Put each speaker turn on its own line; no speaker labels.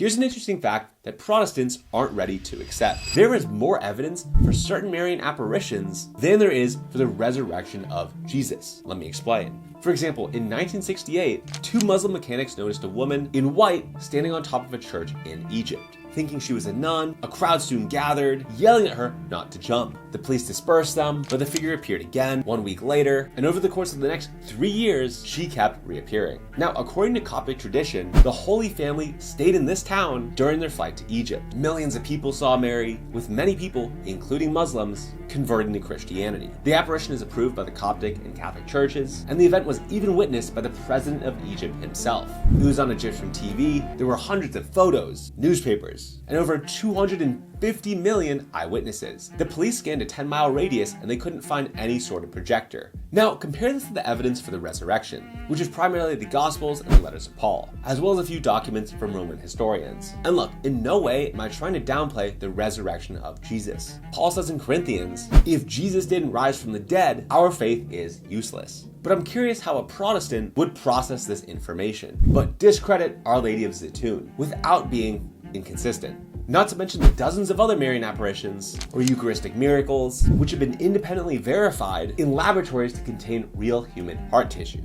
Here's an interesting fact that Protestants aren't ready to accept. There is more evidence for certain Marian apparitions than there is for the resurrection of Jesus. Let me explain. For example, in 1968, two Muslim mechanics noticed a woman in white standing on top of a church in Egypt. Thinking she was a nun, a crowd soon gathered, yelling at her not to jump. The police dispersed them, but the figure appeared again 1 week later, and over the course of the next 3 years, she kept reappearing. Now, according to Coptic tradition, the Holy Family stayed in this town during their flight to Egypt. Millions of people saw Mary, with many people, including Muslims, converting to Christianity. The apparition is approved by the Coptic and Catholic churches, and the event was even witnessed by the president of Egypt himself. It was on Egyptian TV, there were hundreds of photos, newspapers, and over 250 million eyewitnesses. The police scanned a 10-mile radius and they couldn't find any sort of projector. Now, compare this to the evidence for the resurrection, which is primarily the Gospels and the letters of Paul, as well as a few documents from Roman historians. And look, in no way am I trying to downplay the resurrection of Jesus. Paul says in Corinthians, if Jesus didn't rise from the dead, our faith is useless. But I'm curious how a Protestant would process this information, but discredit Our Lady of Zeitoun without being inconsistent. Not to mention the dozens of other Marian apparitions or Eucharistic miracles, which have been independently verified in laboratories to contain real human heart tissue.